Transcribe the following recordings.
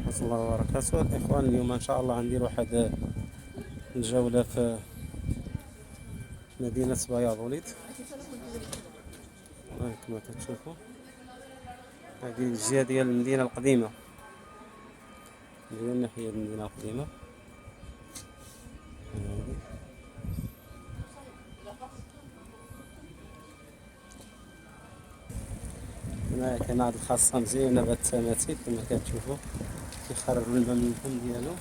ورحمة الله وبركاته. الإخوان اليوم إن شاء الله ندير واحد الجولة في مدينة بياض كما كتشوفوا. هذه الجهة ديال المدينة القديمة، ديال ناحية المدينة القديمة. هنا كاين هاد الخاصة مزيانة بهاد التماثيل كما كتشوفوا، كيخرجوا الماء من الفم ديالو،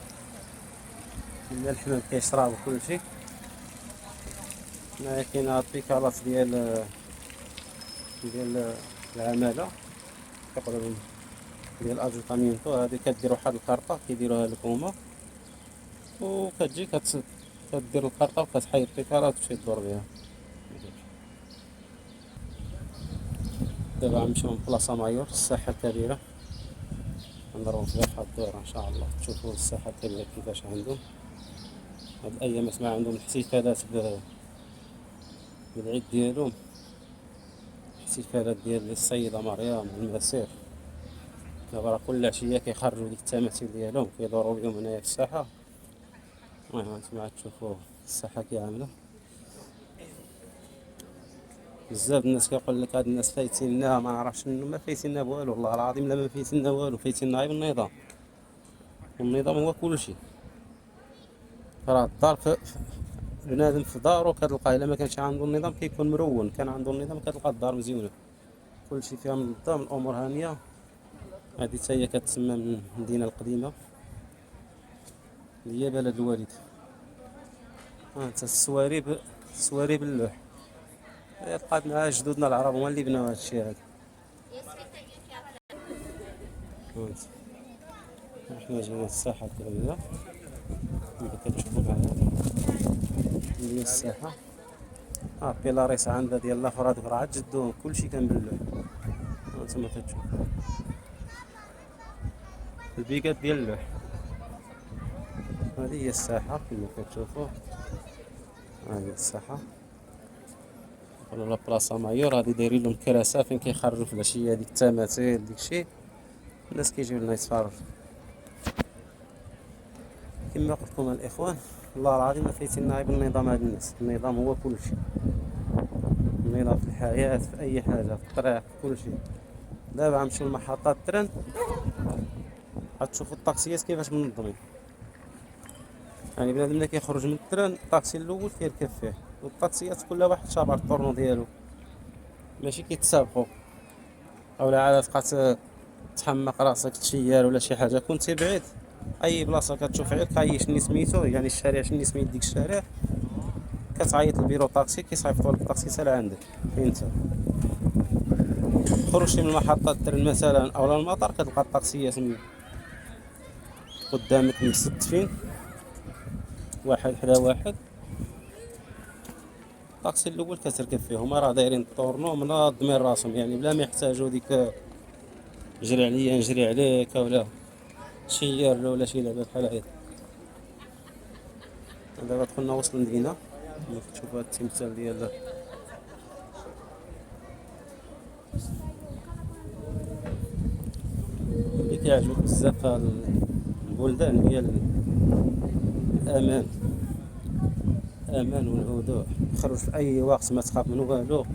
هنا الحمام كيشرب وكلشي. هنايا كاين هاد البيكالات ديال العمالة، كيقولوا لهم ديال اجوطامينتو. هادي كدير واحد الكارطة كيديروها لك هما، وكتجي كدير الكارطة وكتحيد البيكالات وتمشي تدور بها. دابا غنمشيو من بلاصة مايور، الساحة الكبيرة، نضربو في واحد الدورة ان شاء الله تشوفوا الساحة الكبيرة كيفاش عندهم. هاد الايام اسمع عندهم الاحتفالات بالعيد ديالهم، الاحتفالات ديال السيدة مريم والمسيح. دابا راه كل عشية كيخرجوا ديك التماثيل ديالهم كيدوروا بهم هنايا في الساحة. المهم هانتوما تشوفوا الساحة كي عاملة. بزاف الناس كيقول لك هاد الناس فايتيننا، ما نعرفش شنو، ما فايتيننا بوالو، والله العظيم لا ما فايتيننا والو، فايتيننا غير النظام. والنظام هو كلشي. راه الدار بنادم في دارو كتلقاه الا ما كانش عنده النظام كيكون مرون، كان عنده النظام كتلقى الدار مزيونه، كلشي فيها منظم، الامور هانيه. هذه حتى هي كتسمى من المدينه القديمه اللي هي بلد الوالد. ها انت السواري باللوح، تقادنا جدودنا العرب هما اللي بناو هادشي هذا. هانت حنا جينا الساحه الكبيره اللي كتشوفوا معايا، اللي هي الساحه. بيلاريس عندها ديال الاخر، هادوك راه عاد جدوهم كلشي كان باللوح. هانتوما كتشوفوا البيكات ديال اللوح. هذه هي الساحة كما كتشوفوا، هذه الساحة ولا بلاصة مايور. هادي دايرين لهم كراسة فين كيخرجوا في العشية ديك التماثيل داكشي، الناس كيجيو لنا يتفرجوا. كما قلت لكم الاخوان، والله العظيم ما فايتيننا غير بالنظام. هاد الناس النظام هو كلشي، النظام في الحياة، في اي حاجة، في الطريق، في كلشي. دابا غنمشيو لمحطة الترن، غتشوفوا الطاكسيات كيفاش منظمين. يعني بنادم ملي كيخرج من الترن، الطاكسي الاول كيركب فيه، والطاكسيات كل واحد شابر الطورنو ديالو، ماشي كيتسابقوا. اولا عاد تبقى تحمق راسك تشير ولا شي حاجه، كنتي بعيد اي بلاصه كتشوف عيط كاي شني سميتو، يعني الشارع شني سميت ديك الشارع، كتعيط للبيرو طاكسي كيصيفطوا لك الطاكسي حتى لعندك فين انت. خرجتي من محطه الترن مثلا اولا المطار، كتلقى الطاكسيات قدامك مستفين واحد حدا واحد. الطاكسي الاول كتركب فيهم، راه دايرين الطورنو منظمين راسهم، يعني بلا ما يحتاجوا ديك جري عليا نجري عليك ولا تشير له ولا شي لعبه بحال هيك. دابا دخلنا وسط المدينه، كما كتشوفوا هاد التمثال ديال اللي كيعجبك بزاف في البلدان هي الامان، الامان والهدوء. خرج في اي وقت ما تخاف من والو.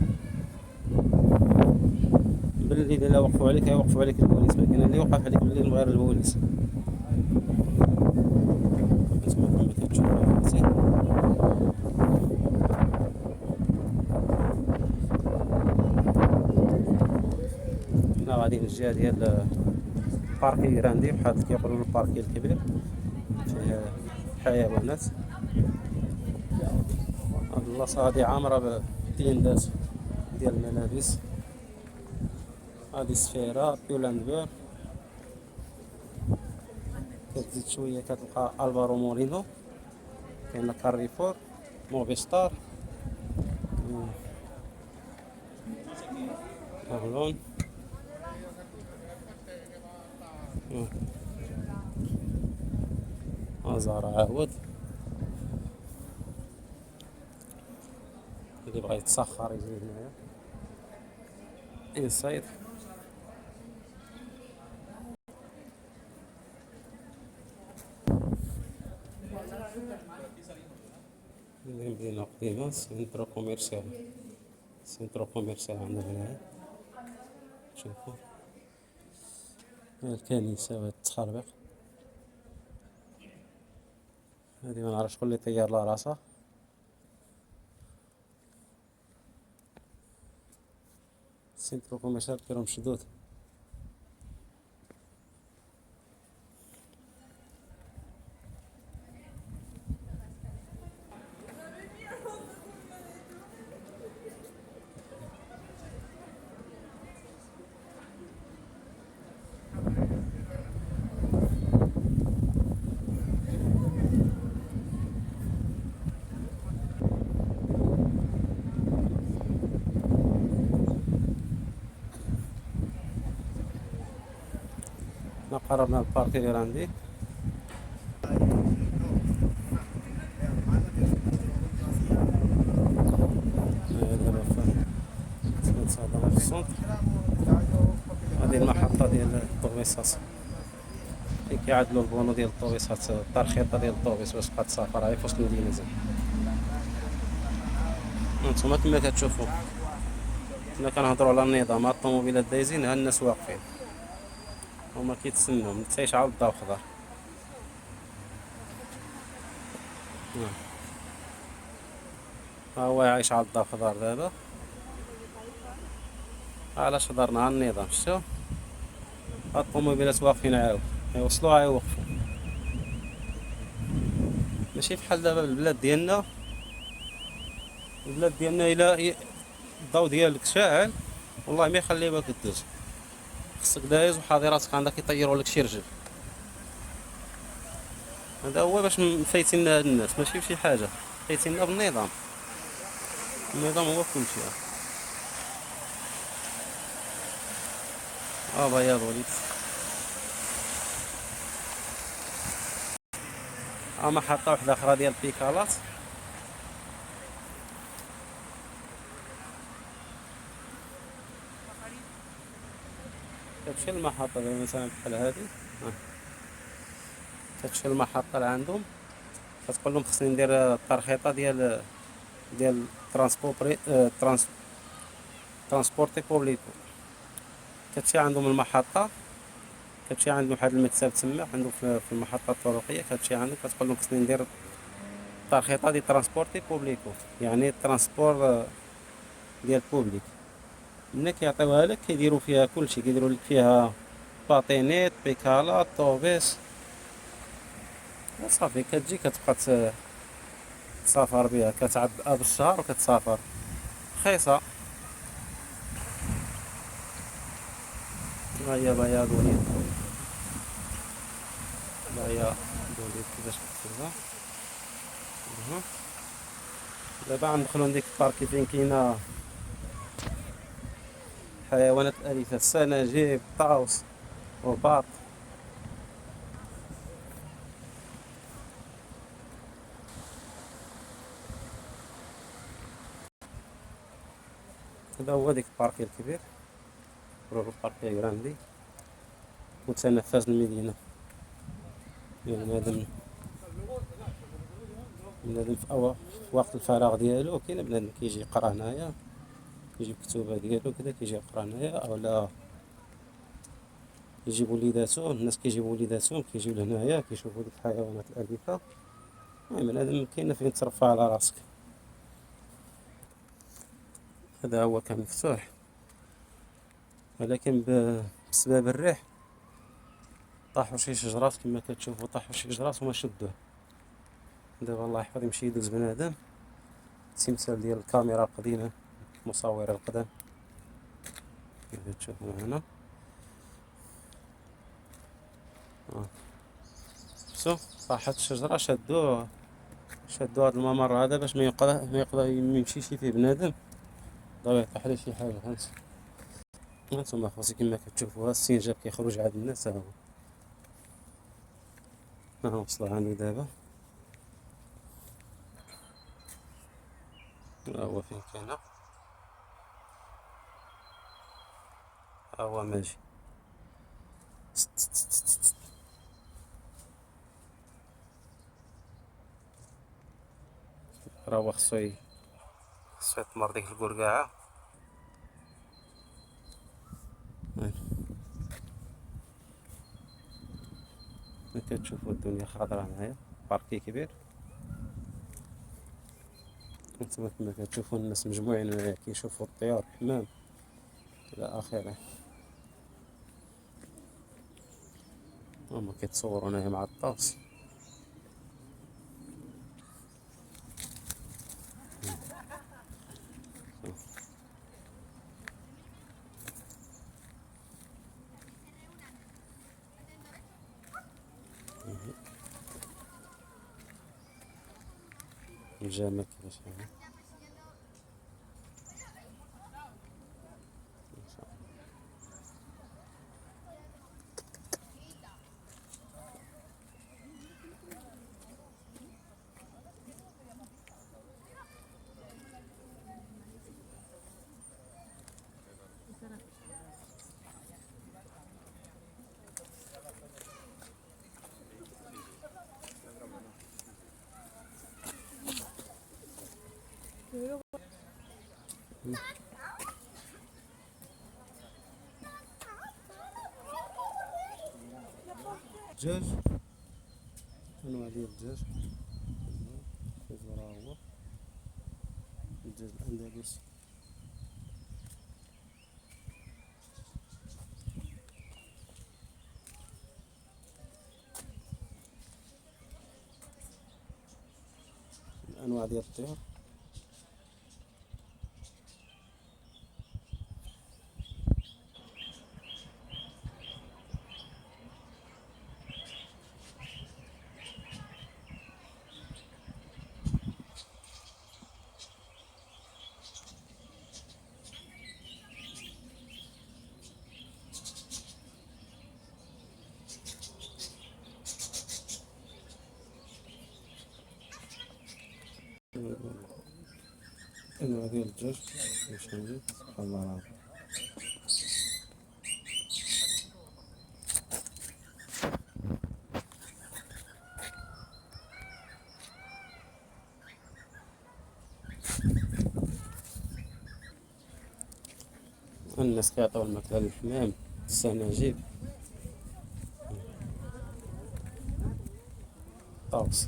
بالليل الا وقفوا عليك يوقفوا عليك البوليس، ما كاين اللي يوقف عليك بالليل من غير البوليس. كما كتشوفوا فهمتي. حنا غاديين للجهه ديال باركي غراندي، بحال كيقولوا الباركي الكبير فيه حيوانات. هاد البلاصه هادي عامره بتيندات ديال الملابس. هادي سفيرة بيولاندبور، كتزيد شويه كتلقى الفارو مورينو، كاين كاريفور، موفيستار، اغلون، زهرة عاود. اللي بغا يتسخر يجي هنايا انسايد. مدينة قديمة، سنترو كوميرسيال عندنا هنايا. شوفوا الكنيسة وهاد التخربيق، هادي منعرف شكون لي طير لها راسها. سنترو كوميرسيال كيرو مشدود. حنا قربنا الباركي اللي عندي. دابا نتصادم في السونتر. هادي المحطة ديال الطوبيسات، فين كيعدلو البونو ديال الطوبيسات، الترخيطة ديال الطوبيس باش تبقى تسافر غير في وسط المدينة زين. هانتوما كما كتشوفو كنا كنهضرو على النظام، هاد الطوموبيلات دايزين، ها الناس واقفين هما كيتسناو حتى يشعل الضو الخضر. ها هو عايش على الضو الخضر دابا. علاش هضرنا على النظام؟ شتو هاد الطوموبيلات واقفين عاود يوصلوها يوقفو. ماشي بحال دابا البلاد ديالنا، الى الضو ديالك شاعل والله ما يخليوك دوز، خصك دايز وحاضي راسك عندك يطيروا لك شي رجل. هذا هو باش مفايتيننا هاد الناس، ماشي بشي حاجه، فايتيننا بالنظام. النظام هو كلشي. بياض وليد. محطة واحدة أخرى ديال البيكالات. كتمشي للمحطة دابا مثلا بحال هادي، كتمشي للمحطة لعندهم، كتقول لهم خصني ندير الترخيطة ديال ترانسبورتي بوبليكو. كتمشي عندهم المحطة، كتمشي عند واحد المكتب تما عندهم في المحطة الطرقية، كتمشي عندهم كتقول لهم خصني ندير الترخيطة ديال ترانسبورتي بوبليكو، يعني الترانسبور ديال بوبليك. ملي كيعطيوها لك كيديروا فيها كلشي، كيديروا لك فيها باطينيت، بيكالات، طوبيس، صافي كتجي كتبقى تسافر بها، كتعبأ بالشهر وكتسافر رخيصة. ها هي بياض وليد، بياض وليد كيفاش كتبها. دابا غندخلو لديك الباركي فين كاينة الحيوانات الأليفة، السناجب، الطاووس والباط. هذا هو ديك الباركي الكبير، الباركي غراندي، متنفس المدينة. يعني بنادم في وقت الفراغ ديالو، كاين بنادم كيجي يقرا هنايا، كيجيب الكتوبة ديالو كدا كيجي يقرا هنايا، اولا يجيب وليداتو، الناس كيجيبو وليداتهم كيجيو لهنايا كيشوفو ديك الحيوانات الأليفة. المهم بنادم كاين فين ترفع على راسك. هذا هو كان مفتوح، ولكن بسبب الريح طاحوا شي شجرات كما كتشوفوا، طاحوا شي شجرات وما شدوه. دابا الله يحفظ يمشي يدوز بنادم. التمثال ديال الكاميرا القديمة، المصور القدام كيف تشوفوا هنا. شوف طاحت الشجرة، شدوا هاد الممر هذا باش ما يقدر يمشيش فيه بنادم، بغا يطيح ليه شي حاجة. هانتوما خوتي كما كتشوفوا السنجاب كيخرج عند الناس. ها وصل عندي دابا، ها هو فين كاين، ها هو ماشي. راه هو خصو يطمر ديك القرقاعة. كتشوفوا الدنيا خضرا هنايا، باركي كبير. انتما كما كتشوفوا الناس مجموعين هنايا كيشوفوا الطيور، الحمام الى اخره. هما كيتصوروا هنايا مع الطقس. الجامع كيفاش هذا. الدجاج، انواع ديال الدجاج. راه هو الدجاج الاندلسي. الانواع ديال الطيور. انواع ديال الدجاج باش نجي سبحان الله العظيم. الناس كيعطيو الماكلة للحمام، السناجب، الطاووس.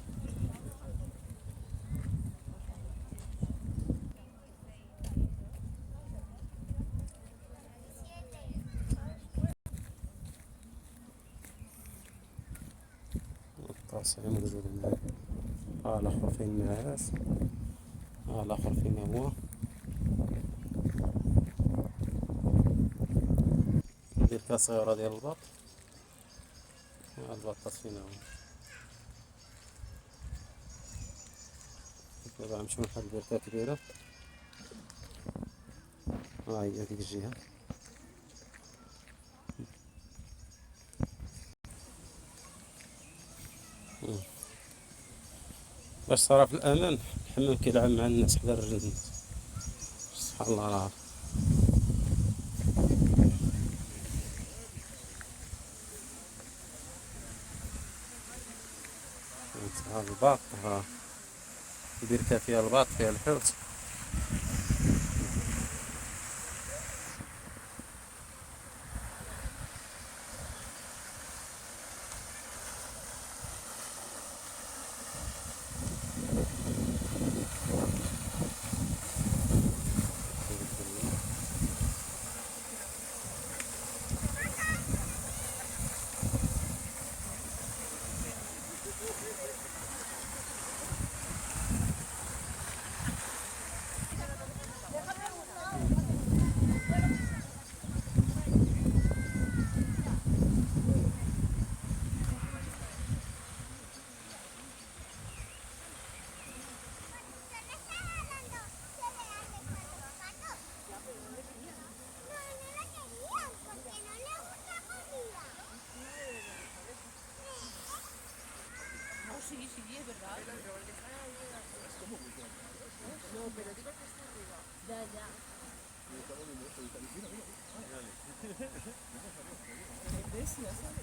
الطاووس غير موجود هنايا. الاخر فين النعاس، الاخر فين هو. ندير تصويرة ديال البط. البطاط فين هو. دابا غنمشيو لواحد البركة كبيرة. هي ديك الجهة. باش صرا في الامان، الحمام كيلعب مع الناس حدا رجل الناس. سبحان الله العظيم. ها الباط، ها البركة فيها الباط، فيها الحوت.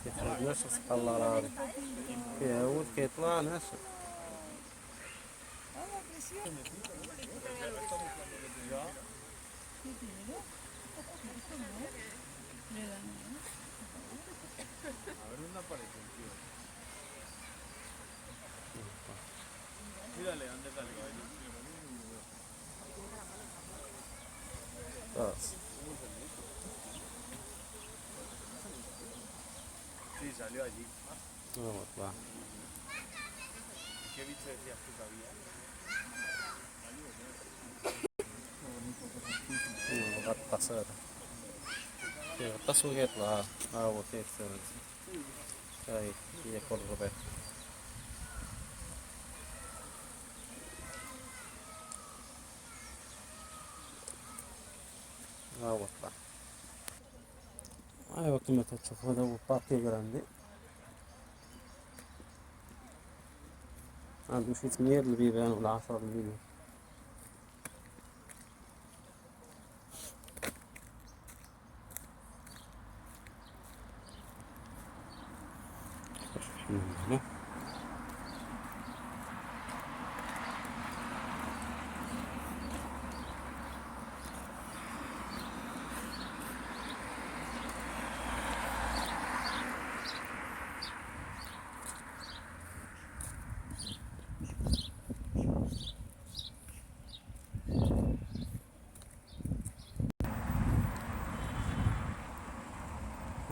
كيخرج ناشف سبحان الله العظيم. كيهود كيطلع ناشف. خلاص. والله غطس هذا كيغطس ويطلع. ها هو كيكسر. هاي ياكل الربيع. ها هو طلع. ايوا كما كتشوف هذا هو باركي غراندي. عنده شي 8 البيبان ولا 10 البيبان. هنا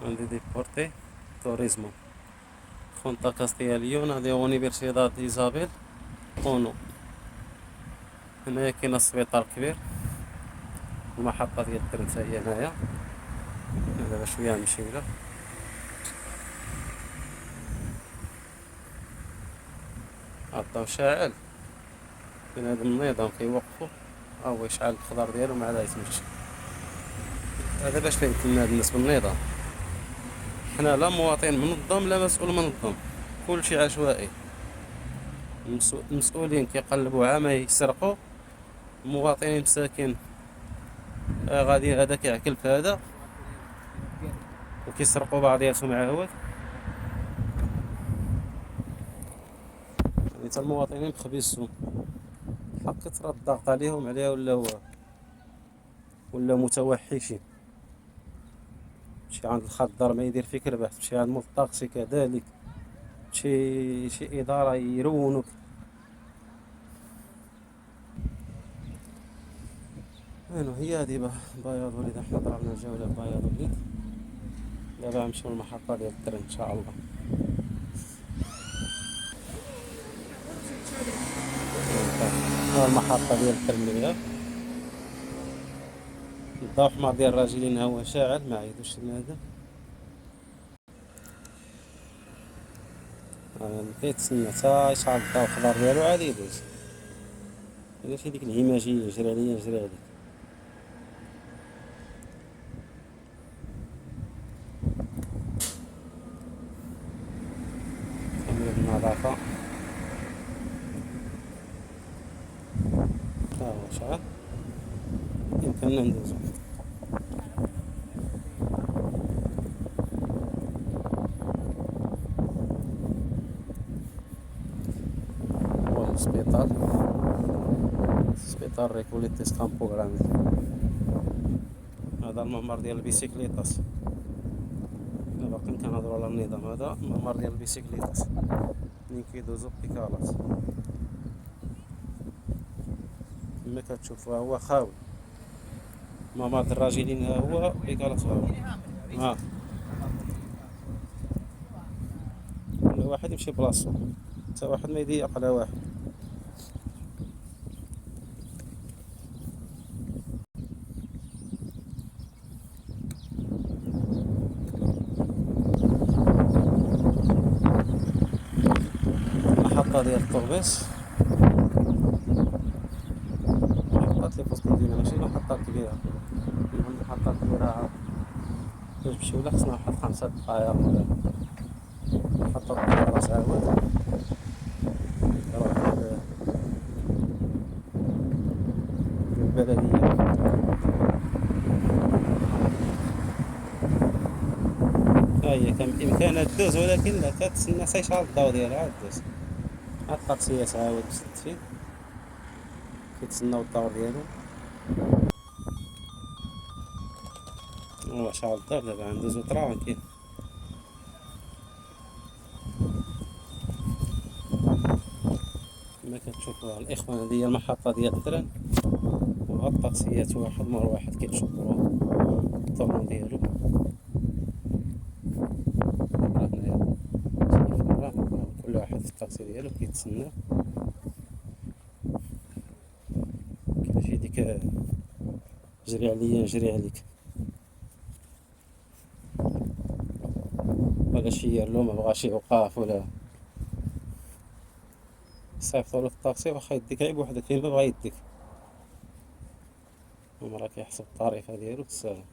عندي ديبورتي توريزمو خونتا كاستيا ليون. هذه اونيفرسيداد ايزابيل اونو. هنايا كاين السبيطار كبير. المحطة ديال الترن حتى هي هنايا. دابا شوية نمشيو لها. الضو شاعل. كاين هذا النظام كيوقفو ها هو يشعل الخضر ديالو مع هذا يتمشى. هذا باش فهمتلنا هاد الناس بالنظام. حنا لا مواطن منظم لا مسؤول منظم، كلشي عشوائي. المسؤولين كيقلبوا عام يسرقوا، المواطنين مساكين غادي هذا كيعكل في هذا وكيسرقوا بعضياتهم عاود. يعني حتى المواطنين مخبيسهم. الحق ترى الضغط عليهم عليها ولا متوحشين. تمشي عند الخضر ما يدير فيك ربح، تمشي عند مول الطاكسي كذلك، شي إدارة يرونك. وينو هي هادي بياض وليد. احنا ضربنا الجولة بياض وليد. دابا غنمشيو للمحطة ديال الترن ان شاء الله. ها المحطة ديال الترن اللي الضوء احمر ديال الراجلين ها هو شاعل ما عيدوش هذا. كيتسنى تا يشعل الضوء الخضر ديالو عاد يدوز. إلا شي ديك الهماجية يجري عليا يجري عليك. كاميرا النظافة ها هو شعل يمكننا ندوزو. هو السبيطار ريكوليتيس كامبو غراندي. هذا الممر ديال البيسيكليطاس. باقيين كنهضرو على النظام. هذا الممر ديال البيسيكليطاس منين كيدوزو البيكالات. كما كتشوفو ها هو خاوي. ممر الراجلين ها هو بيكالات ها هو. ها كل واحد يمشي بلاصتو، حتى واحد ما يضيق على واحد. محطة ديال الطوبيس. محطات اللي فوق المدينة ماشي المحطة الكبيرة. المحطة الكبيرة باش نمشيو لها خصنا واحد 5 دقايق ولا. محطة راس عواد البلدية. ها هي كان بإمكانها دوز ولكن لا كتسنى حتى يشعل الضو ديالها عاد دوز. ها الطاكسيات عاود مستفين. كيتسناو الدور ديالو. هو شعل الدار دابا ندوزو ترانكيل. كما كتشوفوا الاخوان، هذه هي المحطة ديال التران، وهاد الطاكسيات واحد مور واحد كيتشكروا الطرن ديالو. راه هنايا كل واحد في الطاكسي ديالو كيتسنى. كتجي ديك جري عليا نجري عليك، ولا شير ما بغاش يوقف ولا صيفطولو في الطاكسي واخا يديك غير بوحدك فين ما بغا يديك، هما راه كيحسب الطريقة ديالو بالساهل.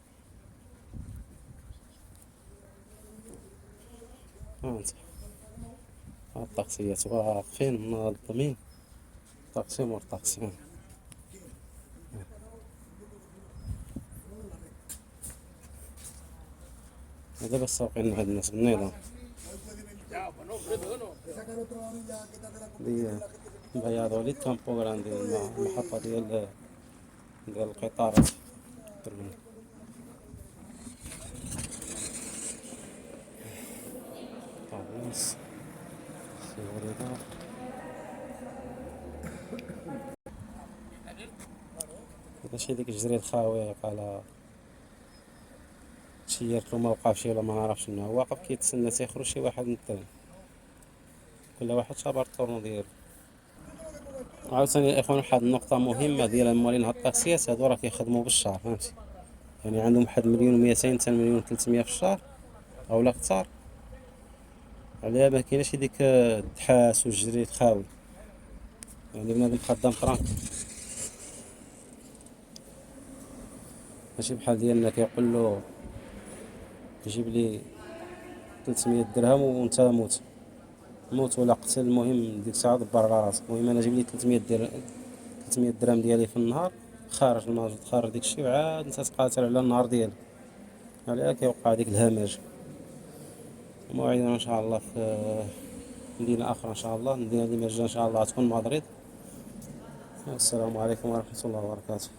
ها انت، ها الطاكسيات واقفين منظمين، طاكسي مور طاكسي. دابا السواقين هاد الناس بالنظام. هادي بياضوليد كامبو غراندي، المحطة ديال القطارات. طابونس سيوريدا. هادشي ديك الجري الخاوي على شيرتلو ما وقفش ولا ما نعرفش شنو هو واقف كيتسنى تيخرج شي واحد من التاني، كل واحد شابر الطورنو ديالو. عاوتاني الاخوان واحد النقطة مهمة ديال الموالين هاد الطاكسيات هادو راه كيخدمو بالشهر، فهمتي؟ يعني عندهم واحد مليون وميتين حتى مليون وتلتمية في الشهر اولا كتار، عليها ما كايناش هذيك الدحاس والجري الخاوي، يعني بنادم خدام طرانك. ماشي بحال ديالنا كيقول له جيب لي 300 درهم وانت موت، موت ولا قتل، المهم ديك الساعة دبر على راسك. المهم انا جيب لي 300 درهم، 300 درهم ديالي في النهار، خارج الماجد خارج ديك الشيء، وعاد انت تقاتل على النهار ديالك. عليها كيوقع ديك الهمج. موعدنا ان شاء الله في مدينة اخرى، ان شاء الله المدينة اللي ما جا ان شاء الله تكون مدريد. السلام عليكم ورحمة الله وبركاته.